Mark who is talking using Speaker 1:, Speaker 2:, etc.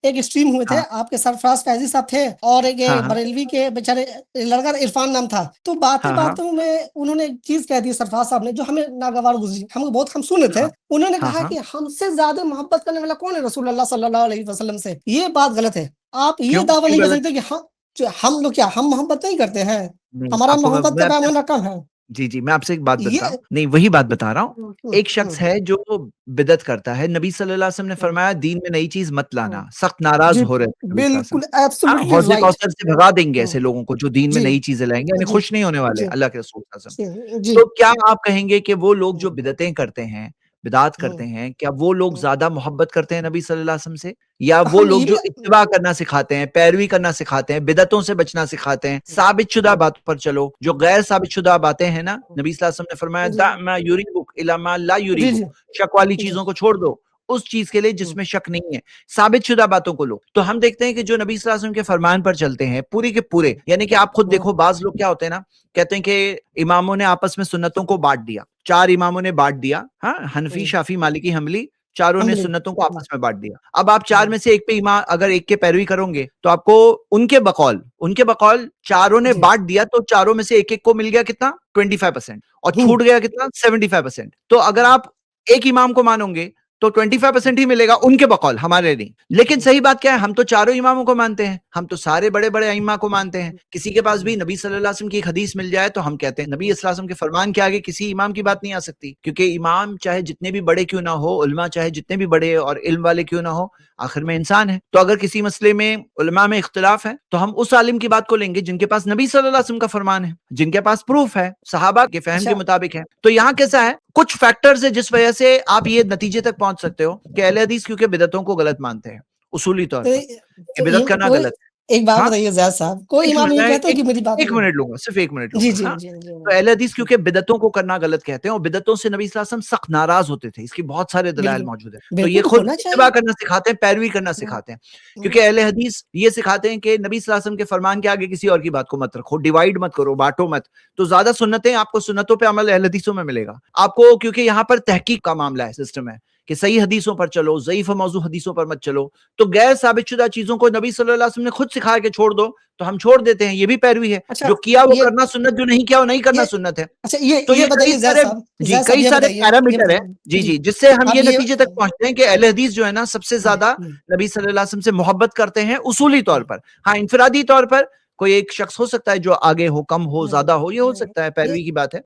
Speaker 1: एक स्ट्रीम हुए थे,
Speaker 2: हाँ,
Speaker 1: आपके सरफराज फैजी साहब थे और एक ये
Speaker 2: हाँ, हाँ,
Speaker 1: बरेलवी के बेचारे लड़का इरफान नाम था। तो बातें
Speaker 2: हाँ, हाँ,
Speaker 1: बातों में उन्होंने एक चीज कह दी सरफराज साहब ने, जो हमें नागवार गुजरी, हम बहुत हम सुने थे।
Speaker 2: हाँ,
Speaker 1: उन्होंने
Speaker 2: हाँ,
Speaker 1: कहा
Speaker 2: हाँ।
Speaker 1: कि हमसे ज्यादा मोहब्बत करने वाला कौन है, रसूल अल्लाह सल्लल्लाहु अलैहि वसल्लम से। ये बात गलत है। आप ये
Speaker 2: क्यों
Speaker 1: दावा
Speaker 2: क्यों
Speaker 1: नहीं कर
Speaker 2: गलत?
Speaker 1: सकते कि हम लोग क्या हम मोहब्बत नहीं करते हैं,
Speaker 2: नहीं,
Speaker 1: हमारा
Speaker 2: आपको
Speaker 1: मोहब्बत
Speaker 2: मैं
Speaker 1: का
Speaker 2: आपसे
Speaker 1: पैमाना कम है।
Speaker 2: जी, जी, मैं आपसे एक बात
Speaker 1: ये
Speaker 2: बता रहा हूँ। नहीं, वही बात बता रहा हूँ। एक शख्स
Speaker 1: हम्म,
Speaker 2: है जो बिदअत करता है, नबी सल्लल्लाहु अलैहि वसल्लम ने
Speaker 1: हम्म,
Speaker 2: फरमाया दीन में नई चीज़ मत
Speaker 1: हम्म,
Speaker 2: लाना, सख्त नाराज़
Speaker 1: जी
Speaker 2: हो रहे थे नबी सल्लल्लाहु अलैहि वसल्लम।
Speaker 1: बिल्कुल
Speaker 2: हाँ,
Speaker 1: एब्सोल्युटली
Speaker 2: हौज़
Speaker 1: राइट।
Speaker 2: कौसर से भगा देंगे ऐसे लोगों को जो दीन में
Speaker 1: जी
Speaker 2: नई चीज़ें लाएँगे, यानी
Speaker 1: जी
Speaker 2: खुश नहीं होने वाले
Speaker 1: जी
Speaker 2: अल्लाह के रसूल सल्लल्लाहु अलैहि वसल्लम।
Speaker 1: जी जी।
Speaker 2: तो क्या आप कहेंगे कि वो लोग जो बिदअतें करते हैं, बिदअत करते
Speaker 1: हम्म,
Speaker 2: हैं, क्या वो लोग
Speaker 1: हम्म।
Speaker 2: ज़्यादा मोहब्बत करते हैं नबी सल्लल्लाहु अलैहि वसल्लम से? या वो
Speaker 1: हम
Speaker 2: लोग
Speaker 1: ये भी
Speaker 2: जो इत्तिबा करना सिखाते हैं, पैरवी करना सिखाते हैं, बिदअतों से बचना सिखाते हैं, साबित-शुदा बातों पर चलो, जो गैर साबित-शुदा बातें हैं ना, नबी सल्लल्लाहु अलैहि वसल्लम ने फरमाया
Speaker 1: जी
Speaker 2: दा मा युरीबुक इला मा ला
Speaker 1: जी जी
Speaker 2: युरीबुक, शक वाली
Speaker 1: जी
Speaker 2: चीज़ों को छोड़ दो, उस चीज़ के लिए
Speaker 1: हम्म,
Speaker 2: जिसमें शक नहीं है, साबित-शुदा बातों को लो। तो हम देखते हैं कि जो नबी सल्लल्लाहु अलैहि वसल्लम के फरमान पर चलते हैं, पूरे के पूरे, यानी कि आप खुद
Speaker 1: हम्म,
Speaker 2: देखो बाज़ लोग क्या होते हैं ना, कहते हैं कि इमामों ने आपस में सुन्नतों को बाँट दिया, 4 इमामों ने बाँट दिया, हाँ, हनफी,
Speaker 1: हम्म,
Speaker 2: शाफ़ी, मालिकी, हम्बली, चारों ने
Speaker 1: अम्बली
Speaker 2: सुन्नतों को
Speaker 1: हम्म,
Speaker 2: आपस में बाँट दिया। अब आप 4
Speaker 1: हम्म,
Speaker 2: में से एक पे अगर एक के पैरवी करोगे, तो आपको उनके बकौल चारों ने
Speaker 1: जी
Speaker 2: बाँट दिया, तो चारों में से एक-एक को मिल गया कितना? 25% और
Speaker 1: हम्म,
Speaker 2: छूट गया कितना? 75%। तो अगर आप एक इमाम को मानोगे, तो 25% ही मिलेगा उनके बकौल, हमारे नहीं। लेकिन सही बात क्या है? हम तो चारों इमामों को मानते हैं, हम तो सारे बड़े-बड़े अइम्मा को मानते हैं। किसी के पास भी नबी सल्लल्लाहु अलैहि वसल्लम की एक हदीस मिल जाए, तो हम कहते हैं नबी सल्लल्लाहु अलैहि वसल्लम के फरमान के आगे किसी इमाम की बात नहीं आ सकती, क्योंकि इमाम चाहे जितने भी बड़े क्यों ना हो, उलमा चाहे जितने भी बड़े और इल्म वाले क्यों ना हो, आखिर में इंसान है। तो अगर किसी मसले में उलमा में इख्तिलाफ है, तो हम उस आलिम की बात को लेंगे जिनके पास नबी सल्लल्लाहु अलैहि वसल्लम का फरमान है, जिनके पास प्रूफ है, सहाबा के फहम के
Speaker 1: अच्छा।
Speaker 2: मुताबिक है। तो यहाँ कैसा है, कुछ फैक्टर्स है जिस वजह से आप ये नतीजे तक पहुंच सकते हो कि अहले हदीस क्योंकि बिदअतों को गलत मानते हैं, उसूली तौर
Speaker 1: तो
Speaker 2: पर, कि
Speaker 1: तो ये
Speaker 2: बिदअत करना
Speaker 1: कोई
Speaker 2: गलत है।
Speaker 1: एक बात
Speaker 2: हाँ?
Speaker 1: बताइए ज़ैद साहब, कोई
Speaker 2: 1
Speaker 1: इमाम
Speaker 2: मिनट
Speaker 1: ये
Speaker 2: मैं
Speaker 1: कहता है
Speaker 2: 1
Speaker 1: कि मेरी बात
Speaker 2: 1 मिनट लूँगा, सिर्फ 1 मिनट
Speaker 1: जी
Speaker 2: लूँगा,
Speaker 1: जी
Speaker 2: हाँ?
Speaker 1: जी जी
Speaker 2: तो अहले हदीस क्योंकि बिदअतों को करना गलत कहते हैं और बिदअतों से नबी सल्लल्लाहु अलैहि वसल्लम सख्त नाराज़ होते थे, इसके बहुत सारे दलाइल
Speaker 1: बिल्कुल
Speaker 2: मौजूद हैं। तो ये
Speaker 1: बिल्कुल
Speaker 2: खुद
Speaker 1: होना
Speaker 2: इत्तिबा
Speaker 1: चाहिए।
Speaker 2: करना सिखाते हैं, पैरवी करना
Speaker 1: हम्म,
Speaker 2: सिखाते हैं। क्योंकि
Speaker 1: हम्म,
Speaker 2: अहले हदीस ये सिखाते हैं कि नबी सल्लल्लाहु अलैहि वसल्लम के फरमान के आगे किसी और की बात को मत रखो, डिवाइड मत करो, बाँटो मत। तो ज़्यादा सुन्नतें आपको सुन्नतों पे अमल अहले हदीसों में मिलेगा। आपको क्योंकि यहाँ पर तहकीक का मामला है, सिस्टम है कि सही हदीसों पर चलो, ज़ईफ़ मौज़ू हदीसों पर मत चलो। तो गैर साबितशुदा चीज़ों को नबी सल्लल्लाहु अलैहि वसल्लम ने खुद सिखा के छोड़ दो, तो हम छोड़ देते हैं, ये भी पैरवी है।
Speaker 1: अच्छा
Speaker 2: जो किया वो
Speaker 1: ये
Speaker 2: करना सुन्नत, जो नहीं किया वो नहीं करना
Speaker 1: ये
Speaker 2: सुन्नत है।
Speaker 1: अच्छा
Speaker 2: तो
Speaker 1: ये
Speaker 2: ये कई
Speaker 1: बताइए
Speaker 2: सारे जी,
Speaker 1: जैद साहब
Speaker 2: कई
Speaker 1: ये
Speaker 2: सारे
Speaker 1: बताइए
Speaker 2: पैरामीटर हैं। जी,
Speaker 1: जी
Speaker 2: जी, जिससे हम
Speaker 1: आप
Speaker 2: ये
Speaker 1: ये
Speaker 2: नतीजे तक पहुँचते हैं कि अहले हदीस जो है ना सबसे
Speaker 1: हम्म,
Speaker 2: ज़्यादा
Speaker 1: हम्म,
Speaker 2: नबी सल्लल्लाहु अलैहि वसल्लम से मोहब्बत करते हैं उसूली तौर
Speaker 1: हम्म,
Speaker 2: पर। हाँ, इनफरादी तौर पर कोई एक शख्स हो सकता है जो आगे हो, कम हो,
Speaker 1: नहीं
Speaker 2: ज़्यादा हो, ये हो
Speaker 1: नहीं
Speaker 2: सकता है,
Speaker 1: ये
Speaker 2: पैरवी की बात है।